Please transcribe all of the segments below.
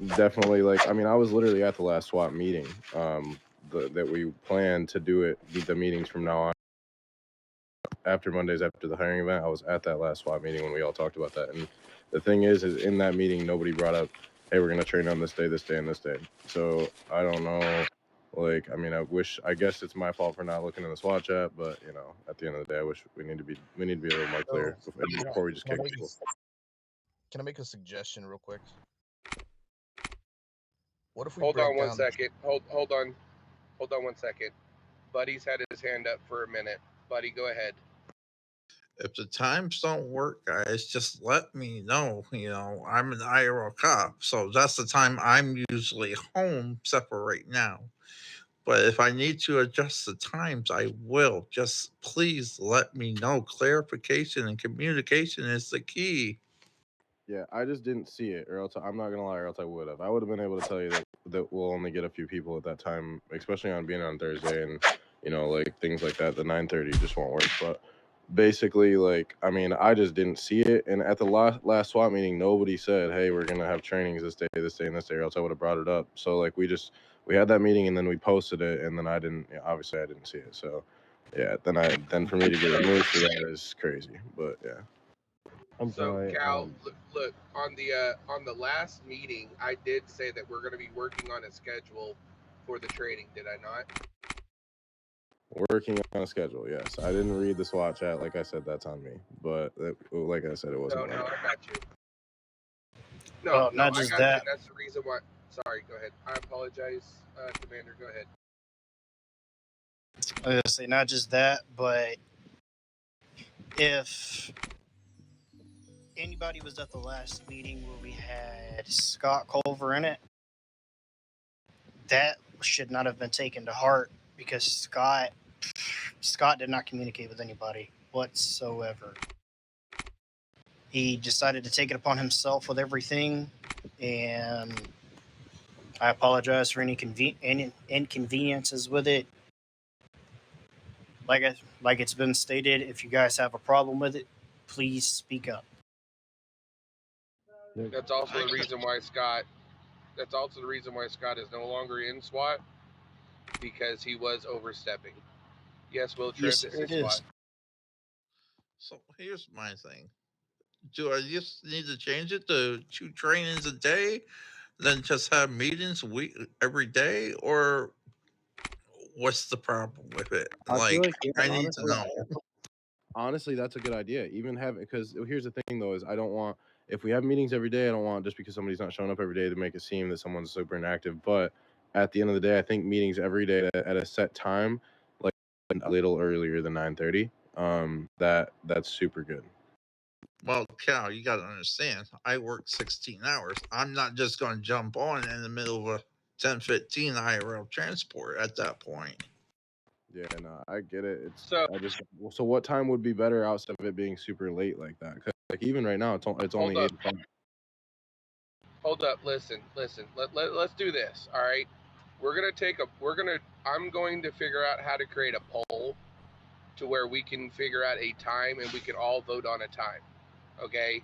definitely, like, I mean, I was literally at the last SWAT meeting, that we planned to do it, the meetings from now on. After Mondays, after the hiring event, I was at that last SWAT meeting when we all talked about that. And the thing is in that meeting, nobody brought up, hey, we're going to train on this day, this day, and this day. So I don't know. Like, I mean, I guess it's my fault for not looking in the SWAT chat, but, you know, at the end of the day, I wish we need to be a little more clear before we just kick people. Can I make a suggestion real quick? What if we hold break on one down second. Hold on 1 second. Buddy's had his hand up for a minute. Buddy, go ahead. If the times don't work, guys, just let me know. You know, I'm an IRL cop, so that's the time I'm usually home, except for right now. But if I need to adjust the times, I will. Just please let me know. Clarification and communication is the key. Yeah, I just didn't see it, or else I'm not gonna lie, or else I would have. I would have been able to tell you that we'll only get a few people at that time, especially on being on Thursday, and you know, like things like that. The 9:30 just won't work. But basically, like, I mean, I just didn't see it. And at the last SWAT meeting, nobody said, "Hey, we're gonna have trainings this day, and this day," or else I would have brought it up. So like, we had that meeting, and then we posted it, and then I didn't. Obviously, I didn't see it. So yeah, then for me to get removed for that is crazy. But yeah. I'm sorry. Cal, look on the last meeting, I did say that we're going to be working on a schedule for the training. Did I not? Working on a schedule, yes. I didn't read the SWAT chat. Like I said, that's on me. But like I said, it wasn't. No, I got you. No, not just that. That's the reason why. Sorry, go ahead. I apologize, Commander. Go ahead. I was gonna say not just that, but if anybody was at the last meeting where we had Scott Culver in it, that should not have been taken to heart because Scott did not communicate with anybody whatsoever. He decided to take it upon himself with everything, and I apologize for any inconveniences with it. Like it's been stated, if you guys have a problem with it, please speak up. That's also the reason why Scott is no longer in SWAT, because he was overstepping. Yes, Will Tripp, Yes, this it is SWAT. is. So here's my thing. Do I just need to change it to 2 trainings a day, then just have meetings every day, or what's the problem with it? I need to know. Honestly, that's a good idea. Even because here's the thing though, is I don't want, if we have meetings every day, I don't want just because somebody's not showing up every day to make it seem that someone's super inactive. But at the end of the day, I think meetings every day at a set time, like a little earlier than 9:30, that's super good. Well, Cal, you got to understand, I work 16 hours. I'm not just going to jump on in the middle of a 10:15 IRL transport at that point. Yeah, no, I get it. So what time would be better outside of it being super late like that? Because like even right now, it's only 8 o'clock. Hold up, listen. Let's do this. All right, I'm going to figure out how to create a poll to where we can figure out a time and we can all vote on a time. Okay,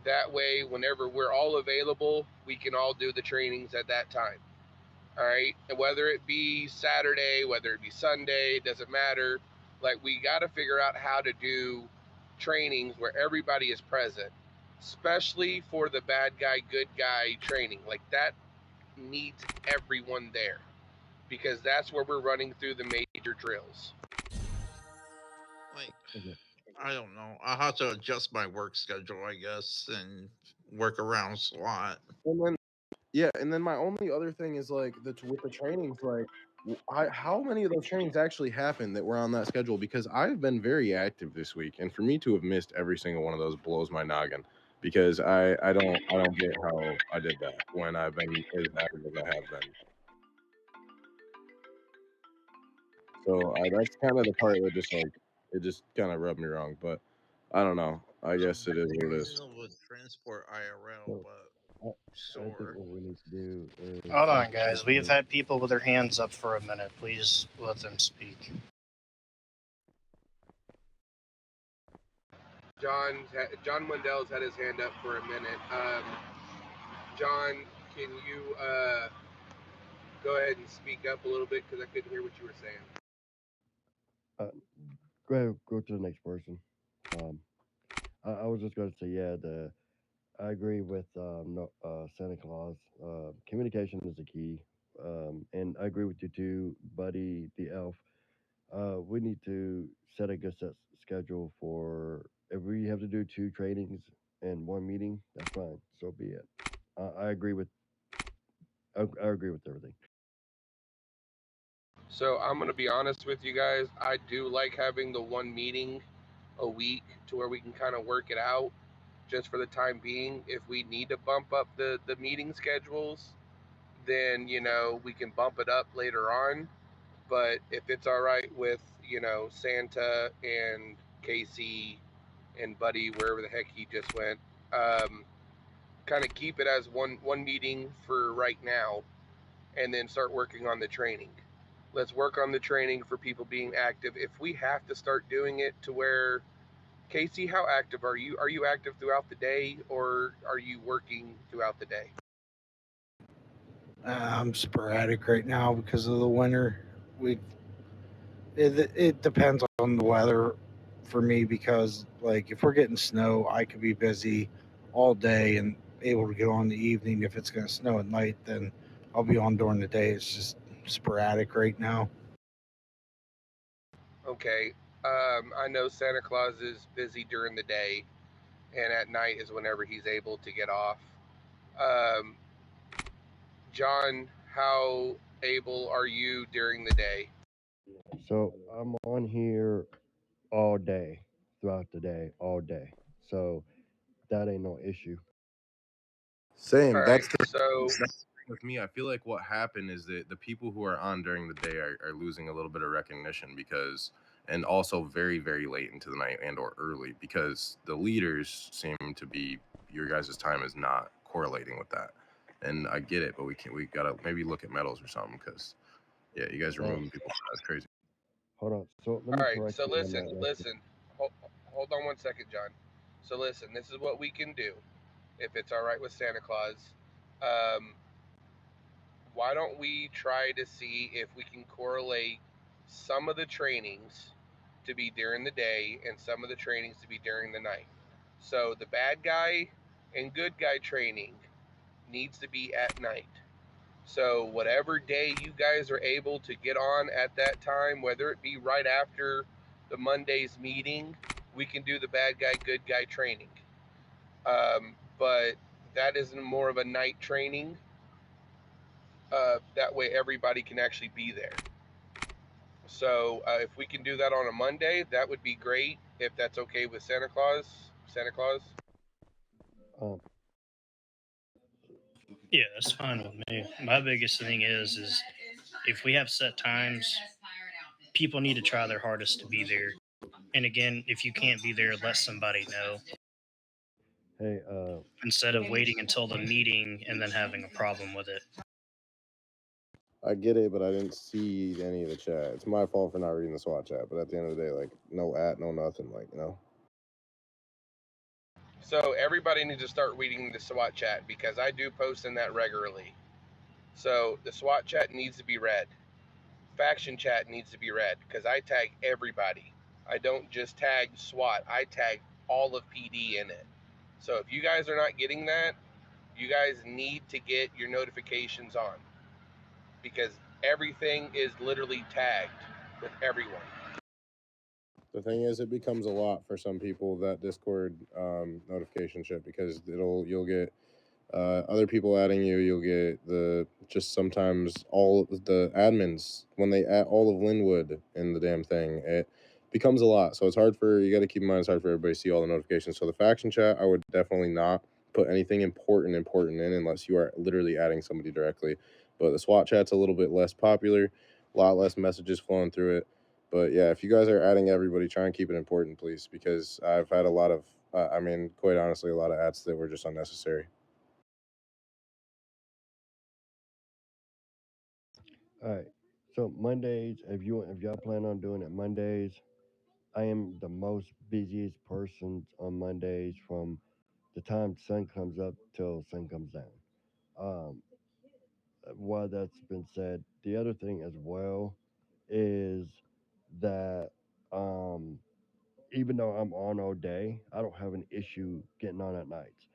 that way, whenever we're all available, we can all do the trainings at that time. All right, and whether it be Saturday, whether it be Sunday, doesn't matter. Like, we got to figure out how to do trainings where everybody is present, especially for the bad guy, good guy training. Like, that needs everyone there, because that's where we're running through the major drills. Like, I don't know. I'll have to adjust my work schedule, I guess, and work around SWAT. And then my only other thing is like with the trainings, like how many of those trainings actually happen that were on that schedule? Because I've been very active this week, and for me to have missed every single one of those blows my noggin. Because I don't get how I did that when I've been as active as I have been. So that's kind of the part that just kind of rubbed me wrong. But I don't know. I guess it is what it is. With transport IRL, but sure. I think what we need to do is... Hold on, guys. We have had people with their hands up for a minute. Please let them speak. John Wendell's had his hand up for a minute. John, can you go ahead and speak up a little bit because I couldn't hear what you were saying. Go ahead, go to the next person. Um, I was just going to say, yeah, I agree with no, Santa Claus. Communication is the key, and I agree with you too, Buddy the Elf. We need to set a good schedule for if we have to do two trainings and one meeting. That's fine. So be it. I agree with. I agree with everything. So I'm gonna be honest with you guys. I do like having the one meeting a week to where we can kind of work it out just for the time being. If we need to bump up the meeting schedules, then we can bump it up later on. But if it's all right with Santa and Casey and Buddy, wherever the heck he just went, kind of keep it as one meeting for right now, and then start working on the training. Let's work on the training for people being active. If we have to start doing it to where, Casey, how active are you? Are you active throughout the day, or are you working throughout the day? I'm sporadic right now because of the winter. We it depends on the weather for me because like if we're getting snow, I could be busy all day and able to get on the evening. If it's going to snow at night, then I'll be on during the day. It's just sporadic right now. Okay. I know Santa Claus is busy during the day, and at night is whenever he's able to get off. Um, John, how able are you during the day? So I'm on here all day, throughout the day, all day. So that ain't no issue. All Same. right. That's the So thing with me. I feel like what happened is that the people who are on during the day are losing a little bit of recognition because, and also very, very late into the night and or early because the leaders seem to be, your guys' time is not correlating with that. And I get it, but we gotta maybe look at medals or something because, yeah, you guys are Well, moving people. That's crazy. hold on. So let all me right. correct So you on that. listen. Hold on one second, John. So listen. This is what we can do, if it's all right with Santa Claus. Um, why don't we try to see if we can correlate some of the trainings to be during the day and some of the trainings to be during the night? So the bad guy and good guy training needs to be at night. So whatever day you guys are able to get on at that time, whether it be right after the Monday's meeting, we can do the bad guy, good guy training. But that is more of a night training. That way everybody can actually be there. So if we can do that on a Monday, that would be great. If that's okay with Santa Claus. Santa Claus. Um, Yeah, that's fine with me. My biggest thing is if we have set times, people need to try their hardest to be there. And again, if you can't be there, let somebody know hey, instead of waiting until the meeting and then having a problem with it. I get it, but I didn't see any of the chat. It's my fault for not reading the SWAT chat. But at the end of the day, like no nothing, So everybody needs to start reading the SWAT chat because I do post in that regularly. So the SWAT chat needs to be read. Faction chat needs to be read because I tag everybody. I don't just tag SWAT. I tag all of PD in it. So if you guys are not getting that, you guys need to get your notifications on because everything is literally tagged with everyone. The thing is, it becomes a lot for some people, that Discord notification shit, because you'll get other people adding you. You'll get just sometimes all the admins when they add all of Linwood in the damn thing. It becomes a lot, so you got to keep in mind it's hard for everybody to see all the notifications. So the faction chat, I would definitely not put anything important in unless you are literally adding somebody directly. But the SWAT chat's a little bit less popular, a lot less messages flowing through it. But yeah, if you guys are adding everybody, try and keep it important, please, because I've had a lot of, quite honestly, a lot of ads that were just unnecessary. all right. So Mondays, if y'all plan on doing it Mondays, I am the most busiest person on Mondays from the time sun comes up till sun comes down. why that's been said, the other thing as well is that even though I'm on all day, I don't have an issue getting on at nights.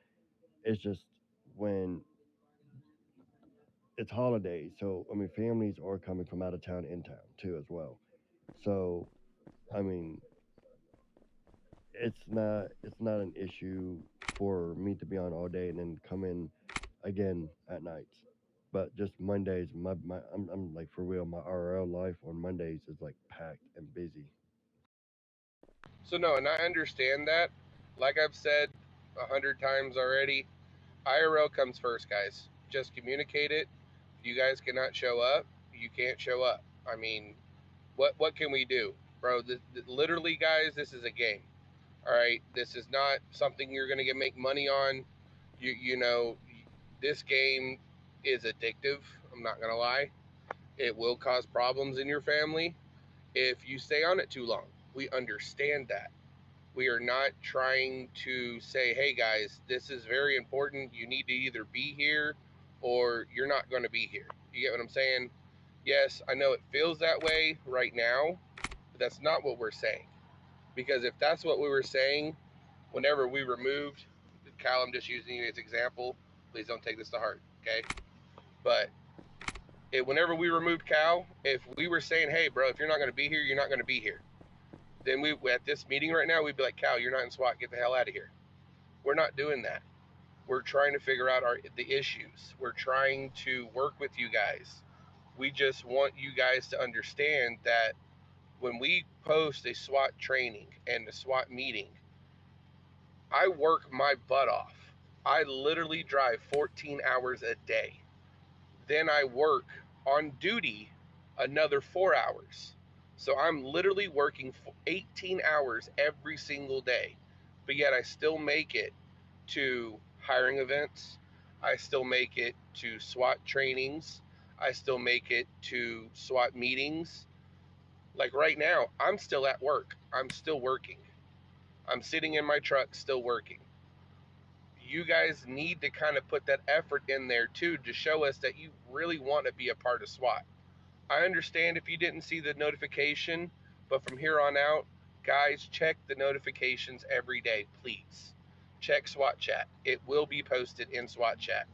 It's just when it's holidays, so I mean families are coming from out of town in town too as well. So I mean it's not an issue for me to be on all day and then come in again at nights. But just Mondays, I'm like for real, my RL life on Mondays is like packed and busy. So no, and I understand that. Like I've said 100 times already, IRL comes first, guys. Just communicate it. If you guys cannot show up, you can't show up. I mean, what can we do, bro? Literally, guys, this is a game. All right, this is not something you're gonna get make money on. You know, this game is addictive. I'm not gonna lie. It will cause problems in your family if you stay on it too long. We understand that. We are not trying to say, hey guys, this is very important. You need to either be here or you're not going to be here. You get what I'm saying? Yes, I know it feels that way right now, but that's not what we're saying. Because if that's what we were saying, whenever we removed, Cal, I'm just using you as example. Please don't take this to heart, okay? But whenever we removed Cal, if we were saying, hey, bro, if you're not going to be here, you're not going to be here. Then we at this meeting right now, we'd be like, Cal, you're not in SWAT. Get the hell out of here. We're not doing that. We're trying to figure out the issues. We're trying to work with you guys. We just want you guys to understand that when we post a SWAT training and a SWAT meeting, I work my butt off. I literally drive 14 hours a day. Then I work on duty another 4 hours. So I'm literally working 18 hours every single day. But yet I still make it to hiring events. I still make it to SWAT trainings. I still make it to SWAT meetings. Like right now, I'm still at work. I'm still working. I'm sitting in my truck still working. You guys need to kind of put that effort in there too to show us that you really want to be a part of SWAT. I understand if you didn't see the notification, but from here on out, guys, check the notifications every day, please. Check SWAT chat. It will be posted in SWAT chat.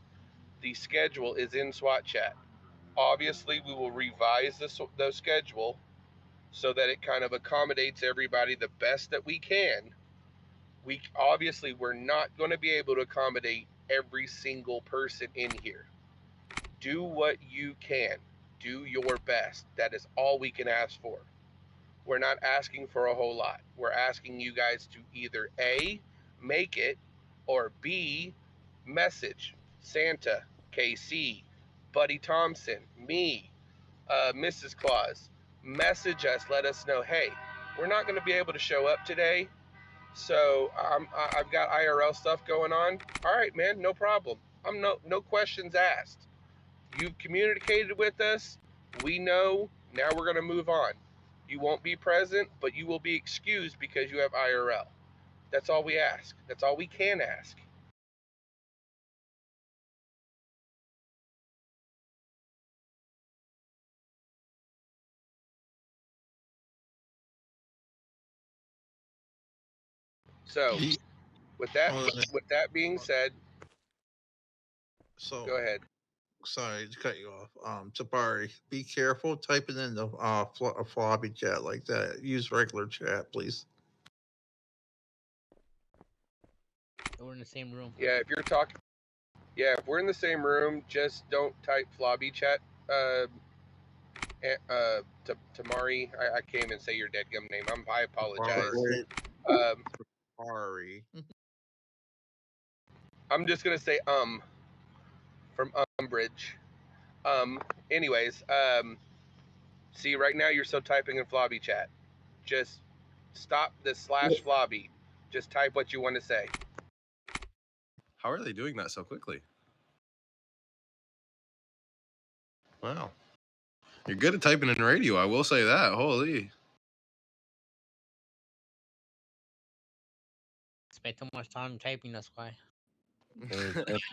The schedule is in SWAT chat. Obviously, we will revise the schedule so that it kind of accommodates everybody the best that we can. We're not going to be able to accommodate every single person in here. Do what you can. Do your best. That is all we can ask for. We're not asking for a whole lot. We're asking you guys to either A, make it, or B, message Santa, KC, Buddy Thompson, me, Mrs. Claus. Message us, let us know, hey, we're not going to be able to show up today, so I've got IRL stuff going on. All right, man, no problem. I'm no questions asked. You've communicated with us. We know. Now we're going to move on. You won't be present, but you will be excused because you have IRL. That's all we ask. That's all we can ask. So, Ye- with that oh, being said, So go ahead. sorry to cut you off. Tabari, be careful typing in the floppy chat like that. Use regular chat, please. We're in the same room. Yeah, if you're talking, if we're in the same room, just don't type flobby chat. Tamari, I can't even say your dadgum name. I apologize. Sorry. I'm just gonna say from Umbridge. Anyways, see right now you're still typing in flobby chat. Just stop the /flobby. Just type what you want to say. How are they doing that so quickly? Wow. You're good at typing in radio, I will say that. Holy. Spent too much time typing, that's why. That's